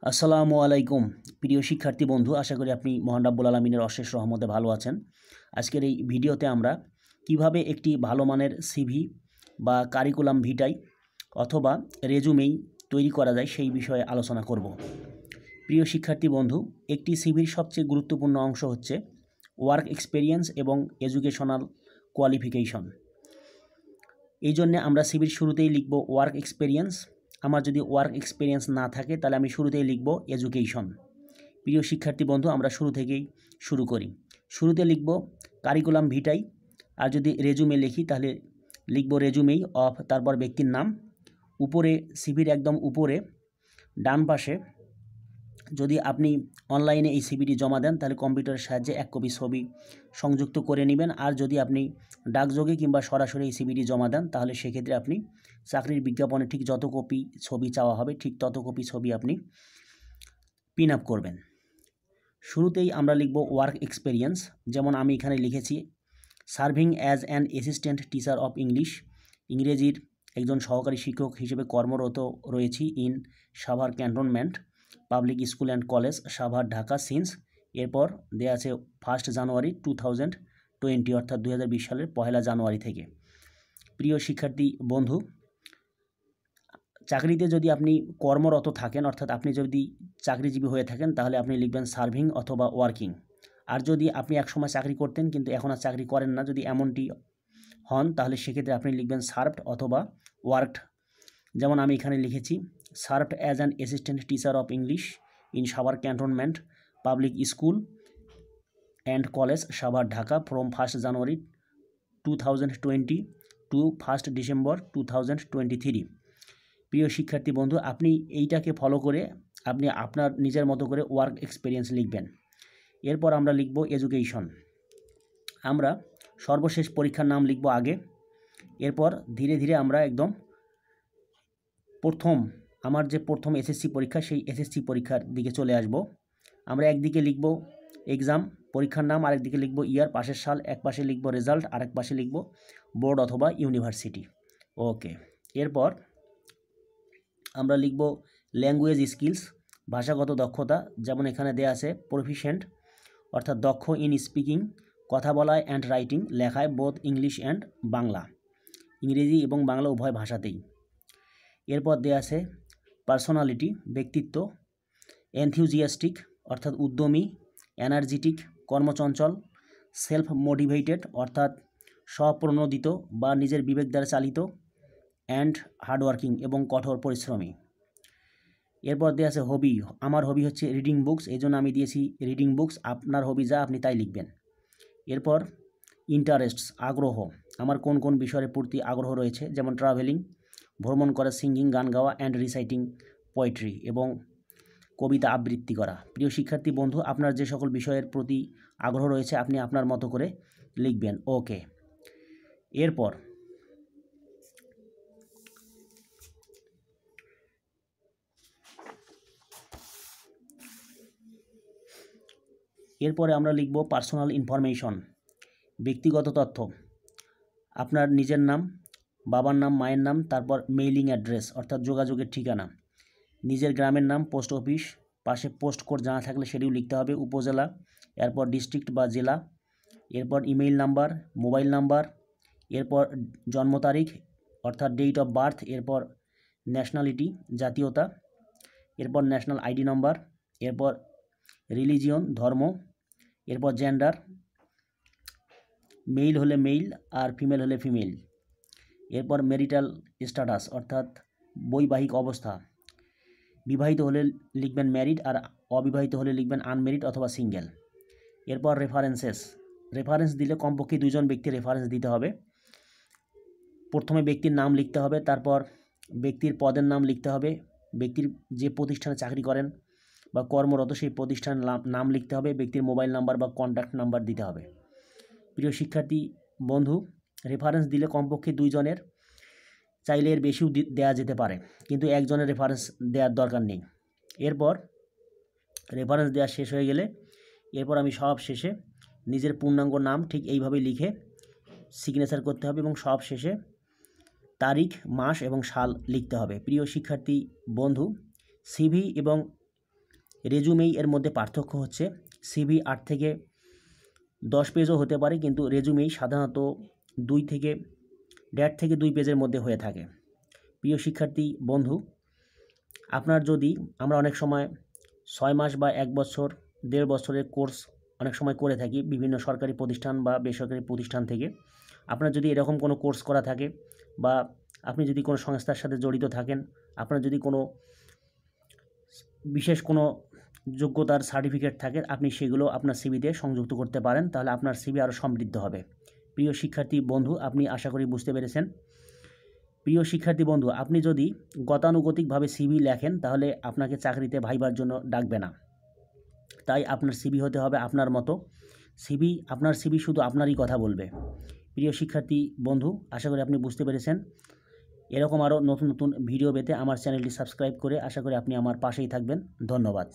আসসালামু আলাইকুম প্রিয় শিক্ষার্থী বন্ধু, আশা করি আপনি মহান রাব্বুল আলামিনের অশেষ রহমতে ভালো আছেন। আজকের এই ভিডিওতে আমরা কিভাবে একটি ভালো মানের সিভি বা কারিকুলাম ভিটাই অথবা রেজুমেই তৈরি করা যায় সেই বিষয়ে আলোচনা করব। প্রিয় শিক্ষার্থী বন্ধু, একটি সিভির সবচেয়ে গুরুত্বপূর্ণ অংশ হচ্ছে ওয়ার্ক এক্সপেরিয়েন্স এবং এডুকেশনাল কোয়ালিফিকেশন। এই জন্যে আমরা সিভির শুরুতেই লিখব ওয়ার্ক এক্সপেরিয়েন্স। আমার যদি ওয়ার্ক এক্সপেরিয়েন্স না থাকে তাহলে আমি শুরুতেই লিখব এডুকেশন। প্রিয় শিক্ষার্থী বন্ধু, আমরা শুরু থেকেই শুরু করি। শুরুতে লিখব কারিকুলাম ভিটাই, আর যদি রেজুমে লিখি তাহলে লিখব রেজুমেই অফ, তারপর ব্যক্তির নাম। উপরে সিভির একদম উপরে ডান পাশে যদি আপনি অনলাইনে এই সিভিটি জমা দেন তাহলে কম্পিউটারের সাহায্যে 1 কপি ছবি সংযুক্ত করে নেবেন। আর যদি আপনি ডাকযোগে কিংবা সরাসরি এই সিভিটি জমা দেন তাহলে সেক্ষেত্রে আপনি চাকরির বিজ্ঞাপনে ঠিক যত কপি ছবি চাওয়া হবে ঠিক তত কপি ছবি আপনি পিন আপ করবেন। শুরুতেই আমরা লিখব ওয়ার্ক এক্সপেরিয়েন্স, যেমন আমি এখানে লিখেছি serving as an assistant teacher of English. ইংরেজির একজন সহকারী শিক্ষক হিসেবে কর্মরত রয়েছি in Savar cantonment public school and college, Savar, Dhaka since. এরপর দেওয়া আছে 1 জানুয়ারি 2020, অর্থাৎ 2020 সালের 1 জানুয়ারি থেকে। প্রিয় শিক্ষার্থী বন্ধু, চাকরিতে যদি আপনি কর্মরত থাকেন, অর্থাৎ আপনি যদি চাকরিজীবী হয়ে থাকেন তাহলে আপনি লিখবেন সার্ভিং অথবা ওয়ার্কিং। আর যদি আপনি একসময় চাকরি করতেন কিন্তু এখন আর চাকরি করেন না, যদি এমনটি হন তাহলে সেক্ষেত্রে আপনি লিখবেন সার্ভড অথবা ওয়ার্কড। যেমন আমি এখানে লিখেছি served as an assistant teacher of English in Savar cantonment public school and college, Savar, Dhaka from 1 January 2020 to 1 December 2023। প্রিয় শিক্ষার্থী বন্ধু, আপনি এইটাকে ফলো করে আপনি আপনার নিজের মতো করে ওয়ার্ক এক্সপেরিয়েন্স লিখবেন। এরপর আমরা লিখব এডুকেশন। আমরা সর্বশেষ পরীক্ষার নাম লিখব আগে, এরপর ধীরে ধীরে আমরা একদম আমার যে প্রথম এসএসসি পরীক্ষা সেই এসএসসি পরীক্ষার দিকে চলে আসব। আমরা একদিকে লিখব এক্সাম পরীক্ষার নাম, আরেকদিকে লিখব ইয়ার পাশের সাল, এক পাশে লিখব রেজাল্ট, আরেক পাশে লিখব বোর্ড অথবা ইউনিভার্সিটি। ওকে, এরপর আমরা লিখব ল্যাঙ্গুয়েজ স্কিলস, ভাষাগত দক্ষতা। যেমন এখানে দেয়া আছে প্রফিশিয়েন্ট, অর্থাৎ দক্ষ ইন স্পিকিং, কথা বলায় অ্যান্ড রাইটিং, লেখায় বোথ ইংলিশ অ্যান্ড বাংলা, ইংরেজি এবং বাংলা উভয় ভাষাতেই। এরপর দেয়া আছে পার্সোনালিটি, ব্যক্তিত্ব, এনথিউজিয়াস্টিক অর্থাৎ উদ্যমী, এনার্জেটিক কর্মচঞ্চল, সেলফ মোটিভেটেড অর্থাৎ স্বপ্রণোদিত বা নিজের বিবেক দ্বারা চালিত, অ্যান্ড হার্ডওয়ার্কিং এবং কঠোর পরিশ্রমী। এরপর দেওয়া আছে হবি, আমার হবি হচ্ছে রিডিং বুকস, এই জন্য আমি দিয়েছি রিডিং বুকস। আপনার হবি যা আপনি তাই লিখবেন। এরপর ইন্টারেস্টস, আগ্রহ, আমার কোন কোন বিষয়ের প্রতি আগ্রহ রয়েছে, যেমন ট্রাভেলিং, ভ্রমণ করা, সিঙ্গিং গান গাওয়া, অ্যান্ড রিসাইটিং পোয়েট্রি এবং কবিতা আবৃত্তি করা। প্রিয় শিক্ষার্থী বন্ধু, আপনার যে সকল বিষয়ের প্রতি আগ্রহ রয়েছে আপনি আপনার মতো করে লিখবেন। ওকে, এরপরে আমরা লিখব পার্সোনাল ইনফরমেশন, ব্যক্তিগত তথ্য, আপনার নিজের নাম, বাবার নাম, মায়ের নাম, তারপর মেইলিং অ্যাড্রেস অর্থাৎ যোগাযোগের ঠিকানা, নিজের গ্রামের নাম, পোস্ট অফিস, পাশে পোস্ট কোড জানা থাকলে সেটিও লিখতে হবে, উপজেলা, এরপর ডিস্ট্রিক্ট বা জেলা, এরপর ইমেইল নাম্বার, মোবাইল নাম্বার, এরপর জন্ম তারিখ অর্থাৎ ডেট অফ বার্থ, এরপর ন্যাশনালিটি জাতীয়তা, এরপর ন্যাশনাল আইডি নাম্বার, এরপর রিলিজিয়ন ধর্ম, এরপর জেন্ডার, মেল হলে মেল আর ফিমেল হলে ফিমেল, এরপর মেরিটাল স্ট্যাটাস অর্থাৎ বৈবাহিক অবস্থা, বিবাহিত হলে লিখবেন ম্যারিড আর অবিবাহিত হলে লিখবেন আনমেরিড অথবা সিঙ্গেল। এরপর রেফারেন্স দিলে কমপক্ষে 2 জন ব্যক্তির রেফারেন্স দিতে হবে। প্রথমে ব্যক্তির নাম লিখতে হবে, তারপর ব্যক্তির পদের নাম লিখতে হবে, ব্যক্তির যে প্রতিষ্ঠানে চাকরি করেন বা কর্মরত সেই প্রতিষ্ঠানের নাম লিখতে হবে, ব্যক্তির মোবাইল নাম্বার বা কন্ট্যাক্ট নাম্বার দিতে হবে। প্রিয় শিক্ষার্থী বন্ধু, রেফারেন্স দিলে কমপক্ষে 2 জনের, চাইলে এর বেশিও দেওয়া যেতে পারে, কিন্তু একজনের রেফারেন্স দেওয়ার দরকার নেই। এরপর রেফারেন্স দেওয়া শেষ হয়ে গেলে এরপর আমি সব শেষে নিজের পূর্ণাঙ্গ নাম ঠিক এইভাবে লিখে সিগনেচার করতে হবে এবং সব শেষে তারিখ, মাস এবং সাল লিখতে হবে। প্রিয় শিক্ষার্থী বন্ধু, সিভি এবং রেজুমেই এর মধ্যে পার্থক্য হচ্ছে। সিভি 8 থেকে 10 পেজও হতে পারে, কিন্তু রেজুমেই সাধারণত 1.5 থেকে 2 পেজের মধ্যে হয়ে থাকে। প্রিয় শিক্ষার্থী বন্ধু, আমরা অনেক সময় 6 মাস বা 1 বছর 1.5 বছরের কোর্স অনেক সময় করে থাকি বিভিন্ন সরকারি প্রতিষ্ঠান বা বেসরকারি প্রতিষ্ঠান থেকে। আপনার যদি এরকম কোনো কোর্স করা থাকে বা আপনি যদি কোনো সংস্থার সাথে জড়িত থাকেন, আপনার যদি কোনো বিশেষ কোনো যোগ্যতার সার্টিফিকেট থাকে, আপনি সেগুলো আপনার সিভিতে সংযুক্ত করতে পারেন, তাহলে আপনার সিভি আরও সমৃদ্ধ হবে। প্রিয় শিক্ষার্থী বন্ধু, আপনি আশা করি বুঝতে পেরেছেন। প্রিয় শিক্ষার্থী বন্ধু, আপনি যদি গতানুগতিকভাবে সিভি লেখেন তাহলে আপনাকে চাকরিতে ভাইবার জন্য ডাকবে না। তাই আপনার সিভি হতে হবে আপনার মতো। আপনার সিভি শুধু আপনারই কথা বলবে। প্রিয় শিক্ষার্থী বন্ধু, আশা করি আপনি বুঝতে পেরেছেন। এরকম আরও নতুন নতুন ভিডিও পেতে আমার চ্যানেলটি সাবস্ক্রাইব করে আশা করি আপনি আমার পাশেই থাকবেন। ধন্যবাদ।